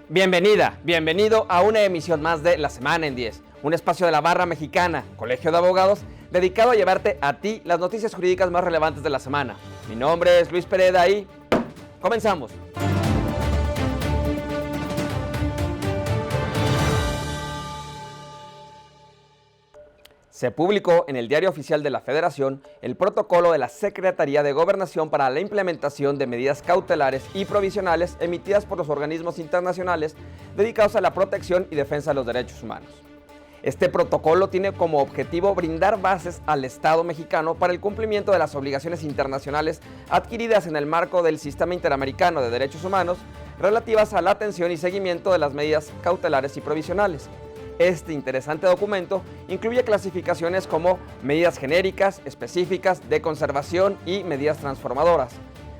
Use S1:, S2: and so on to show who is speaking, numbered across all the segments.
S1: Bienvenida, bienvenido a una emisión más de La Semana en 10, un espacio de la Barra Mexicana, Colegio de Abogados, dedicado a llevarte a ti las noticias jurídicas más relevantes de la semana. Mi nombre es Luis Pereda y comenzamos. Se publicó en el Diario Oficial de la Federación el protocolo de la Secretaría de Gobernación para la implementación de medidas cautelares y provisionales emitidas por los organismos internacionales dedicados a la protección y defensa de los derechos humanos. Este protocolo tiene como objetivo brindar bases al Estado mexicano para el cumplimiento de las obligaciones internacionales adquiridas en el marco del Sistema Interamericano de Derechos Humanos relativas a la atención y seguimiento de las medidas cautelares y provisionales. Este interesante documento incluye clasificaciones como medidas genéricas, específicas, de conservación y medidas transformadoras.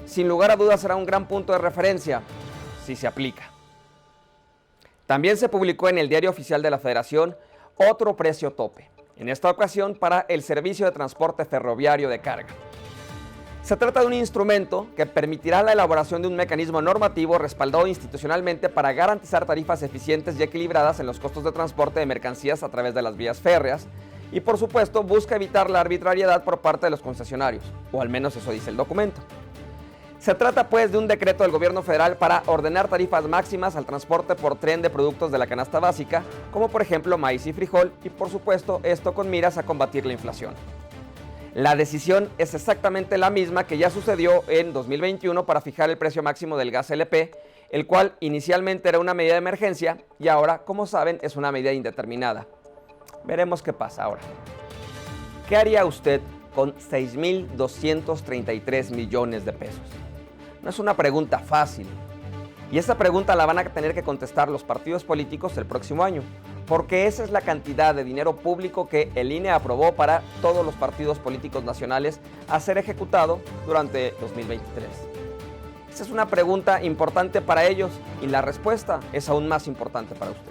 S1: Sin lugar a dudas será un gran punto de referencia si se aplica. También se publicó en el Diario Oficial de la Federación otro precio tope, en esta ocasión para el servicio de transporte ferroviario de carga. Se trata de un instrumento que permitirá la elaboración de un mecanismo normativo respaldado institucionalmente para garantizar tarifas eficientes y equilibradas en los costos de transporte de mercancías a través de las vías férreas y, por supuesto, busca evitar la arbitrariedad por parte de los concesionarios, o al menos eso dice el documento. Se trata, pues, de un decreto del gobierno federal para ordenar tarifas máximas al transporte por tren de productos de la canasta básica, como por ejemplo maíz y frijol, y por supuesto esto con miras a combatir la inflación. La decisión es exactamente la misma que ya sucedió en 2021 para fijar el precio máximo del gas LP, el cual inicialmente era una medida de emergencia y ahora, como saben, es una medida indeterminada. Veremos qué pasa ahora. ¿Qué haría usted con 6,233 millones de pesos? No es una pregunta fácil. Y esa pregunta la van a tener que contestar los partidos políticos el próximo año, porque esa es la cantidad de dinero público que el INE aprobó para todos los partidos políticos nacionales a ser ejecutado durante 2023. Esa es una pregunta importante para ellos y la respuesta es aún más importante para usted.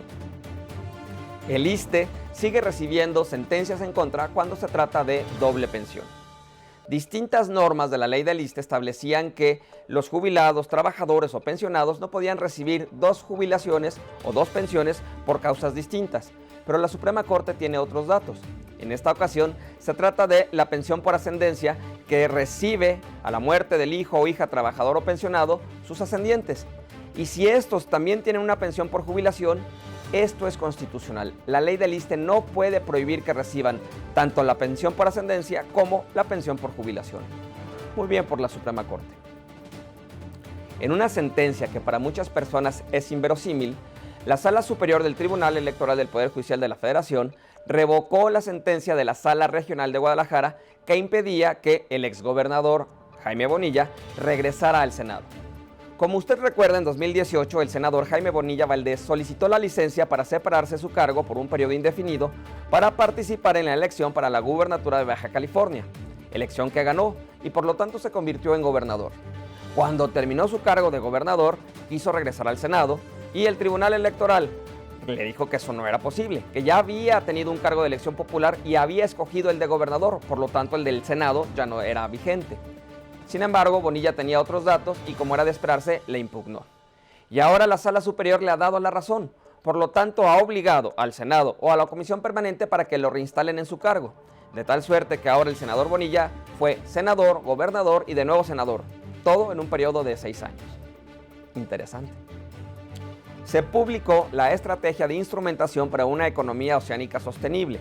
S1: El ISSSTE sigue recibiendo sentencias en contra cuando se trata de doble pensión. Distintas normas de la ley del ISSSTE establecían que los jubilados, trabajadores o pensionados no podían recibir dos jubilaciones o dos pensiones por causas distintas, pero la Suprema Corte tiene otros datos. En esta ocasión se trata de la pensión por ascendencia que recibe a la muerte del hijo o hija trabajador o pensionado sus ascendientes. Y si estos también tienen una pensión por jubilación, esto es constitucional. La ley del ISSSTE no puede prohibir que reciban tanto la pensión por ascendencia como la pensión por jubilación. Muy bien por la Suprema Corte. En una sentencia que para muchas personas es inverosímil, la Sala Superior del Tribunal Electoral del Poder Judicial de la Federación revocó la sentencia de la Sala Regional de Guadalajara que impedía que el exgobernador Jaime Bonilla regresara al Senado. Como usted recuerda, en 2018 el senador Jaime Bonilla Valdés solicitó la licencia para separarse de su cargo por un periodo indefinido para participar en la elección para la gubernatura de Baja California, elección que ganó y por lo tanto se convirtió en gobernador. Cuando terminó su cargo de gobernador, quiso regresar al Senado y el Tribunal Electoral le dijo que eso no era posible, que ya había tenido un cargo de elección popular y había escogido el de gobernador, por lo tanto el del Senado ya no era vigente. Sin embargo, Bonilla tenía otros datos y, como era de esperarse, le impugnó. Y ahora la Sala Superior le ha dado la razón, por lo tanto ha obligado al Senado o a la Comisión Permanente para que lo reinstalen en su cargo, de tal suerte que ahora el senador Bonilla fue senador, gobernador y de nuevo senador, todo en un periodo de 6 años. Interesante. Se publicó la Estrategia de Instrumentación para una Economía Oceánica Sostenible.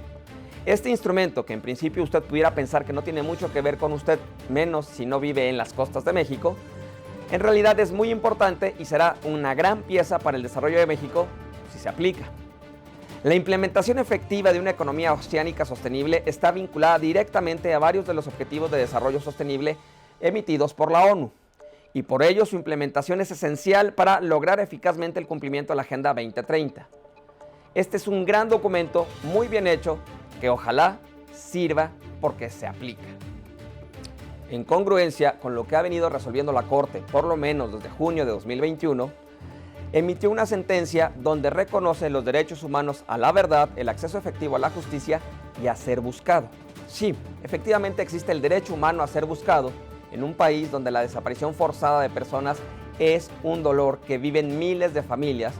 S1: Este instrumento, que en principio usted pudiera pensar que no tiene mucho que ver con usted, menos si no vive en las costas de México, en realidad es muy importante y será una gran pieza para el desarrollo de México si se aplica. La implementación efectiva de una economía oceánica sostenible está vinculada directamente a varios de los objetivos de desarrollo sostenible emitidos por la ONU, y por ello su implementación es esencial para lograr eficazmente el cumplimiento de la Agenda 2030. Este es un gran documento, muy bien hecho, que ojalá sirva porque se aplica. En congruencia con lo que ha venido resolviendo la Corte, por lo menos desde junio de 2021, emitió una sentencia donde reconoce los derechos humanos a la verdad, el acceso efectivo a la justicia y a ser buscado. Sí, efectivamente existe el derecho humano a ser buscado en un país donde la desaparición forzada de personas es un dolor que viven miles de familias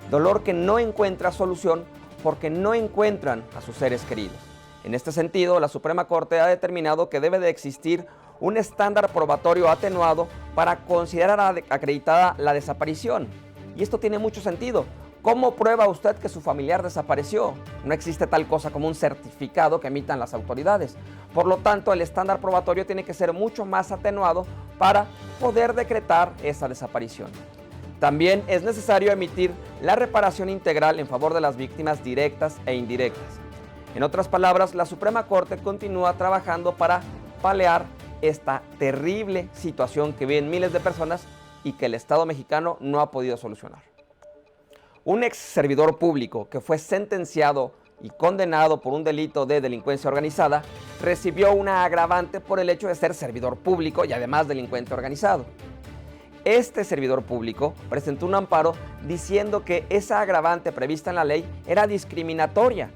S1: dolor que no encuentra solución porque no encuentran a sus seres queridos. En este sentido, la Suprema Corte ha determinado que debe de existir un estándar probatorio atenuado para considerar acreditada la desaparición. Y esto tiene mucho sentido. ¿Cómo prueba usted que su familiar desapareció? No existe tal cosa como un certificado que emitan las autoridades. Por lo tanto, el estándar probatorio tiene que ser mucho más atenuado para poder decretar esa desaparición. También es necesario emitir la reparación integral en favor de las víctimas directas e indirectas. En otras palabras, la Suprema Corte continúa trabajando para paliar esta terrible situación que viven miles de personas y que el Estado mexicano no ha podido solucionar. Un ex servidor público que fue sentenciado y condenado por un delito de delincuencia organizada recibió una agravante por el hecho de ser servidor público y además delincuente organizado. Este servidor público presentó un amparo diciendo que esa agravante prevista en la ley era discriminatoria,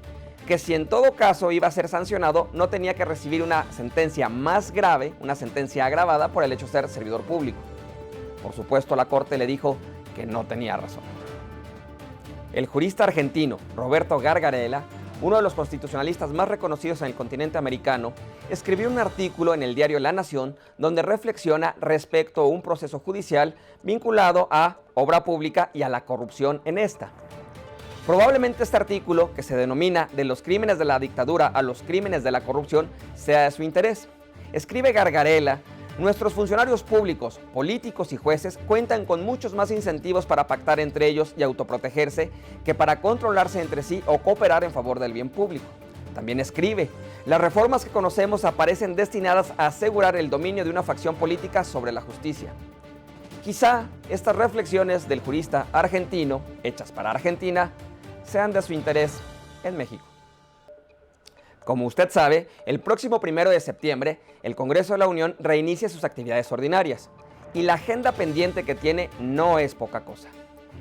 S1: que si en todo caso iba a ser sancionado no tenía que recibir una sentencia más grave, una sentencia agravada por el hecho de ser servidor público. Por supuesto, la Corte le dijo que no tenía razón. El jurista argentino Roberto Gargarella, uno de los constitucionalistas más reconocidos en el continente americano, escribió un artículo en el diario La Nación donde reflexiona respecto a un proceso judicial vinculado a obra pública y a la corrupción en esta. Probablemente este artículo, que se denomina De los crímenes de la dictadura a los crímenes de la corrupción, sea de su interés. Escribe Gargarella: nuestros funcionarios públicos, políticos y jueces cuentan con muchos más incentivos para pactar entre ellos y autoprotegerse que para controlarse entre sí o cooperar en favor del bien público. También escribe: las reformas que conocemos aparecen destinadas a asegurar el dominio de una facción política sobre la justicia. Quizá estas reflexiones del jurista argentino, hechas para Argentina, sean de su interés en México. Como usted sabe, el próximo 1 de septiembre, el Congreso de la Unión reinicia sus actividades ordinarias y la agenda pendiente que tiene no es poca cosa.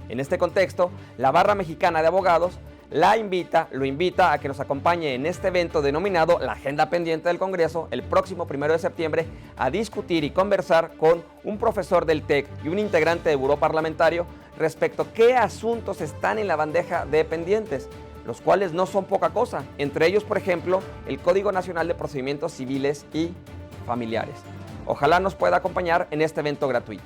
S1: En este contexto, la Barra Mexicana de Abogados lo invita a que nos acompañe en este evento denominado La Agenda Pendiente del Congreso el próximo 1 de septiembre a discutir y conversar con un profesor del TEC y un integrante de buró parlamentario respecto a qué asuntos están en la bandeja de pendientes, los cuales no son poca cosa, entre ellos, por ejemplo, el Código Nacional de Procedimientos Civiles y Familiares. Ojalá nos pueda acompañar en este evento gratuito.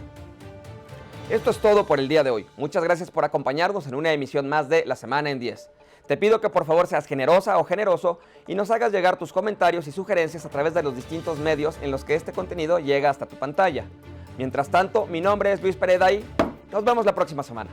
S1: Esto es todo por el día de hoy. Muchas gracias por acompañarnos en una emisión más de La Semana en 10. Te pido que por favor seas generosa o generoso y nos hagas llegar tus comentarios y sugerencias a través de los distintos medios en los que este contenido llega hasta tu pantalla. Mientras tanto, mi nombre es Luis Pereda y nos vemos la próxima semana.